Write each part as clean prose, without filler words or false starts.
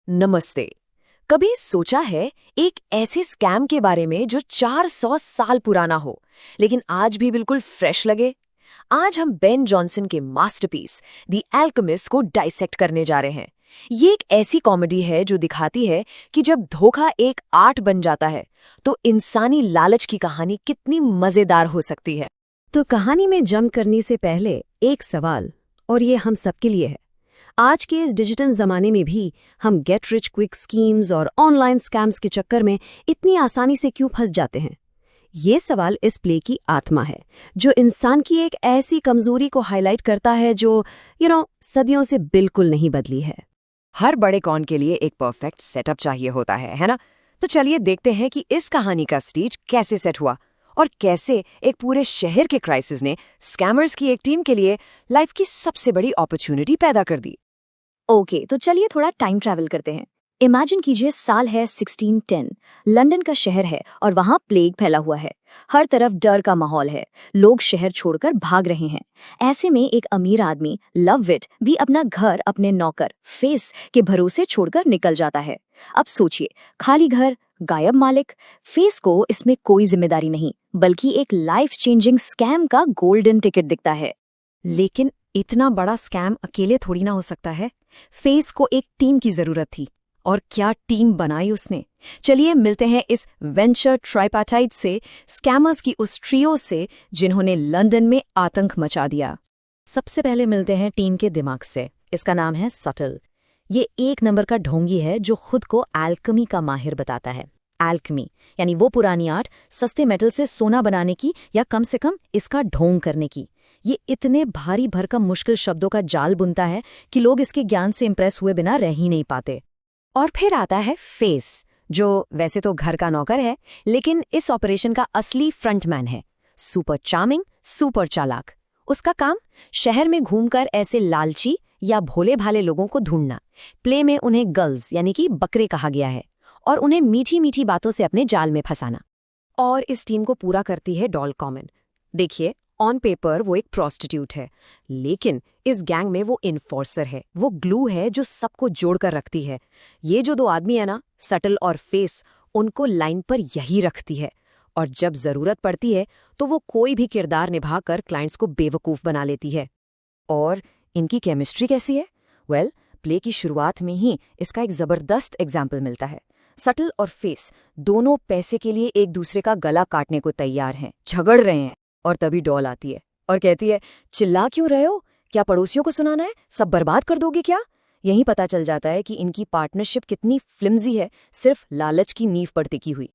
नमस्ते। कभी सोचा है एक ऐसे स्कैम के बारे में जो 400 साल पुराना हो लेकिन आज भी बिल्कुल फ्रेश लगे? आज हम बेन जॉनसन के मास्टरपीस द एल्केमिस्ट को डाइसेक्ट करने जा रहे हैं। ये एक ऐसी कॉमेडी है जो दिखाती है कि जब धोखा एक आर्ट बन जाता है तो इंसानी लालच की कहानी कितनी मजेदार हो सकती है। तो कहानी में जंप करने से पहले एक सवाल, और ये हम सबके लिए है। आज के इस डिजिटल जमाने में भी हम गेट रिच क्विक स्कीम्स और ऑनलाइन स्कैम्स के चक्कर में इतनी आसानी से क्यों फंस जाते हैं? ये सवाल इस प्ले की आत्मा है, जो इंसान की एक ऐसी कमजोरी को हाईलाइट करता है जो सदियों से बिल्कुल नहीं बदली है। हर बड़े कॉन के लिए एक परफेक्ट सेटअप चाहिए होता है ना? तो चलिए देखते हैं कि इस कहानी का स्टेज कैसे सेट हुआ और कैसे एक पूरे शहर के क्राइसिस ने स्कैमर्स की एक टीम के लिए लाइफ की सबसे बड़ी अपॉर्चुनिटी पैदा कर दी। ओके, तो चलिए थोड़ा टाइम ट्रैवल करते हैं। इमेजिन कीजिए साल है 1610, लंदन का शहर है और वहां प्लेग फैला हुआ है। हर तरफ डर का माहौल है, लोग शहर छोड़कर भाग रहे हैं। ऐसे में एक अमीर आदमी लवविट भी अपना घर अपने नौकर फेस के भरोसे छोड़कर निकल जाता है। अब सोचिए, खाली घर, गायब मालिक। फेस को इसमें कोई जिम्मेदारी नहीं, बल्कि एक लाइफ चेंजिंग स्कैम का गोल्डन टिकट दिखता है। लेकिन इतना बड़ा स्कैम अकेले थोड़ी ना हो सकता है। फेस को एक टीम की जरूरत थी, और क्या टीम बनाई उसने। चलिए मिलते हैं इस वेंचर ट्राइपाटाइड से, स्कैमर्स की उस ट्रियो से जिन्होंने लंदन में आतंक मचा दिया। सबसे पहले मिलते हैं टीम के दिमाग से। इसका नाम है सटल। ये एक नंबर का ढोंगी है जो खुद को एल्केमी का माहिर बताता है। एल्केमी यानी वो पुरानी आर्ट, सस्ते मेटल से सोना बनाने की या कम से कम इसका ढोंग करने की। ये इतने भारी भरकम मुश्किल शब्दों का जाल बुनता है कि लोग इसके ज्ञान से इंप्रेस हुए बिना रह ही नहीं पाते। और फिर आता है फेस, जो वैसे तो घर का नौकर है लेकिन इस ऑपरेशन का असली फ्रंटमैन है। सुपर चार्मिंग, सुपर चालाक। उसका काम शहर में घूमकर ऐसे लालची या भोले भाले लोगों को ढूंढना। प्ले में उन्हें गर्ल्स यानी कि बकरे कहा गया है, और उन्हें मीठी मीठी बातों से अपने जाल में फंसाना। और इस टीम को पूरा करती है डॉल कॉमन। देखिए, ऑन पेपर वो एक प्रोस्टिट्यूट है, लेकिन इस गैंग में वो इन्फोर्सर है, वो ग्लू है जो सबको जोड़कर रखती है। ये जो दो आदमी है ना, सटल और फेस, उनको लाइन पर यही रखती है। और जब जरूरत पड़ती है तो वो कोई भी किरदार निभाकर क्लाइंट्स को बेवकूफ बना लेती है। और इनकी केमिस्ट्री कैसी है? वेल, प्ले की शुरुआत में ही इसका एक जबरदस्त एग्जाम्पल मिलता है। सटल और फेस दोनों पैसे के लिए एक दूसरे का गला काटने को तैयार हैं, झगड़ रहे हैं। और तभी डॉल आती है और कहती है, चिल्ला क्यों रहे हो? क्या पड़ोसियों को सुनाना है? सब बर्बाद कर दोगे क्या? यहीं पता चल जाता है कि इनकी पार्टनरशिप कितनी फ्लिम्जी है, सिर्फ लालच की नींव पर टिकी हुई।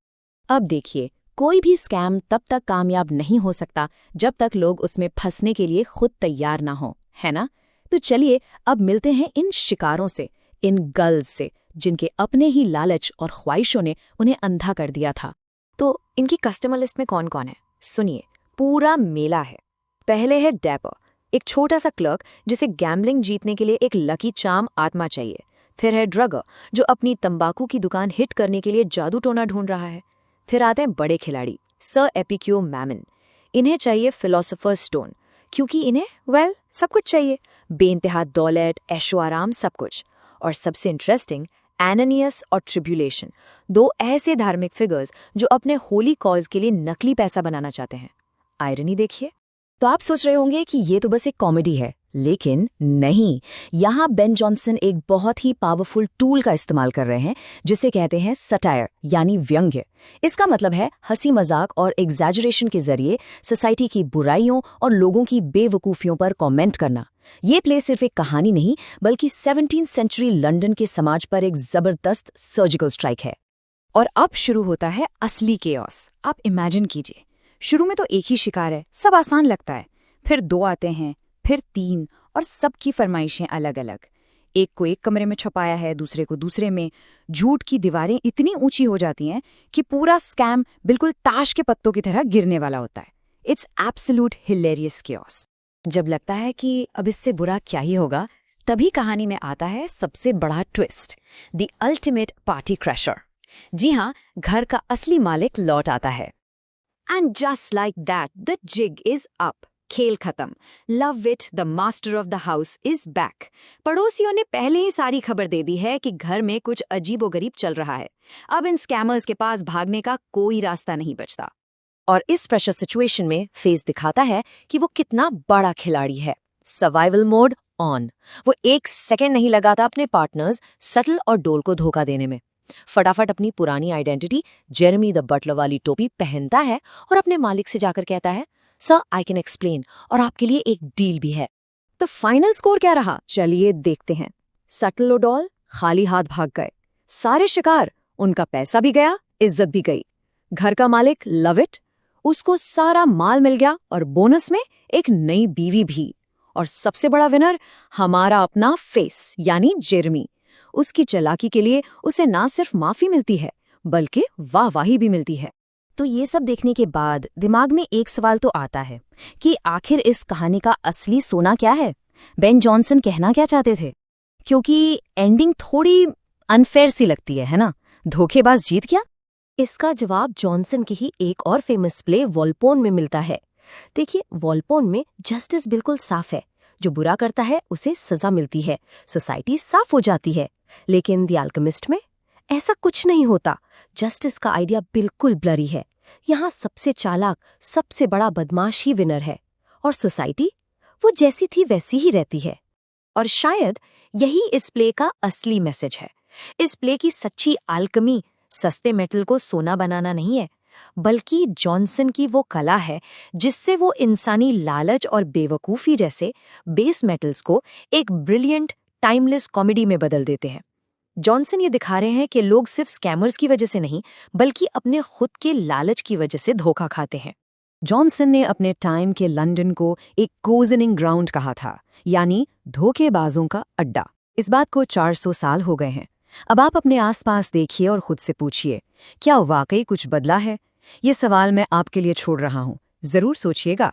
अब देखिए, कोई भी स्कैम तब तक कामयाब नहीं हो सकता जब तक लोग उसमें फंसने के लिए खुद तैयार ना हो, है ना? तो चलिए अब मिलते हैं इन शिकारों से, इन गर्ल्स से, जिनके अपने ही लालच और ख्वाहिशों ने उन्हें अंधा कर दिया था। तो इनकी कस्टमर लिस्ट में कौन कौन है? सुनिए, पूरा मेला है। पहले है डैपर, एक छोटा सा क्लर्क जिसे गैम्बलिंग जीतने के लिए एक लकी चार्म आत्मा चाहिए। फिर है ड्रगर, जो अपनी तंबाकू की दुकान हिट करने के लिए जादू टोना ढूंढ रहा है। फिर आते हैं बड़े खिलाड़ी, सर एपिक्योर मैमन। इन्हें चाहिए फिलोसोफर स्टोन, क्योंकि इन्हें सब कुछ चाहिए, बेइंतहा दौलत, ऐशो आराम, सब कुछ। और सबसे इंटरेस्टिंग, एनानियस और ट्रिब्यूलेशन, दो ऐसे धार्मिक फिगर्स जो अपने होली कॉज के लिए नकली पैसा बनाना चाहते हैं। आयरनी देखिए। तो आप सोच रहे होंगे कि ये तो बस एक कॉमेडी है, लेकिन नहीं। यहाँ बेन जॉनसन एक बहुत ही पावरफुल टूल का इस्तेमाल कर रहे हैं, जिसे कहते हैं सटायर यानी व्यंग्य। इसका मतलब है हंसी मजाक और एग्जैजरेशन के जरिए सोसाइटी की बुराइयों और लोगों की बेवकूफियों पर कमेंट करना। ये प्ले सिर्फ एक कहानी नहीं, बल्कि 17वीं सेंचुरी लंदन के समाज पर एक जबरदस्त सर्जिकल स्ट्राइक है। और अब शुरू होता है असली केओस। आप इमेजिन कीजिए, शुरू में तो एक ही शिकार है, सब आसान लगता है। फिर 2 आते हैं, फिर 3, और सबकी फरमाइशें अलग अलग। एक को एक कमरे में छुपाया है, दूसरे को दूसरे में। झूठ की दीवारें इतनी ऊंची हो जाती हैं कि पूरा स्कैम बिल्कुल ताश के पत्तों की तरह गिरने वाला होता है। It's absolute hilarious chaos. जब लगता है कि अब इससे बुरा क्या ही होगा, तभी कहानी में आता है सबसे बड़ा twist, the ultimate party crasher. जी हाँ, घर का असली मालिक लौट आता है। And just like that, the jig is up. खेल खत्म। Love it, the master of the house is back. पड़ोसियों ने पहले ही सारी खबर दे दी है कि घर में कुछ अजीबोगरीब चल रहा है। अब इन स्कैमर्स के पास भागने का कोई रास्ता नहीं बचता। और इस प्रेशर सिचुएशन में फेस दिखाता है कि वो कितना बड़ा खिलाड़ी है। Survival mode on. वो 1 सेकेंड नहीं लगाता अपने पार्टनर्स सटल और डोल को धोखा देने में। फटाफट अपनी पुरानी आइडेंटिटी जेरेमी द बटलर वाली टोपी पहनता है और अपने मालिक से जाकर कहता है, सर आई कैन एक्सप्लेन, और आपके लिए एक डील भी है। तो फाइनल स्कोर क्या रहा, चलिए देखते हैं। सटल और डॉल खाली हाथ भाग गए। सारे शिकार, उनका पैसा भी गया, इज्जत भी गई। घर का मालिक लव इट, उसको सारा माल मिल गया और बोनस में एक नई बीवी भी। और सबसे बड़ा विनर हमारा अपना फेस यानी जेरेमी। उसकी चालाकी के लिए उसे ना सिर्फ माफी मिलती है बल्कि वाहवाही भी मिलती है। तो ये सब देखने के बाद दिमाग में एक सवाल तो आता है कि आखिर इस कहानी का असली सोना क्या है? बेन जॉनसन कहना क्या चाहते थे? क्योंकि एंडिंग थोड़ी अनफेयर सी लगती है ना? धोखेबाज जीत गया? इसका जवाब जॉनसन की ही एक और फेमस प्ले वॉल्पोन में मिलता है। देखिए, वॉल्पोन में जस्टिस बिल्कुल साफ है। जो बुरा करता है उसे सजा मिलती है, सोसाइटी साफ हो जाती है। लेकिन द अल्केमिस्ट में ऐसा कुछ नहीं होता। जस्टिस का आइडिया बिल्कुल ब्लरी है। यहाँ सबसे चालाक, सबसे बड़ा बदमाश ही विनर है और सोसाइटी वो जैसी थी वैसी ही रहती है। और शायद यही इस प्ले का असली मैसेज है। इस प्ले की सच्ची अल्केमी सस्ते मेटल को सोना बनाना नहीं है, बल्कि जॉनसन की वो कला है जिससे वो इंसानी लालच और बेवकूफ़ी जैसे बेस मेटल्स को एक ब्रिलियंट टाइमलेस कॉमेडी में बदल देते हैं। जॉनसन ये दिखा रहे हैं कि लोग सिर्फ स्कैमर्स की वजह से नहीं बल्कि अपने खुद के लालच की वजह से धोखा खाते हैं। जॉनसन ने अपने टाइम के लंदन को एक कोजनिंग ग्राउंड कहा था, यानी धोखेबाजों का अड्डा। इस बात को 400 साल हो गए हैं। अब आप अपने आसपास देखिए और खुद से पूछिए, क्या वाकई कुछ बदला है? ये सवाल मैं आपके लिए छोड़ रहा हूं, जरूर सोचिएगा।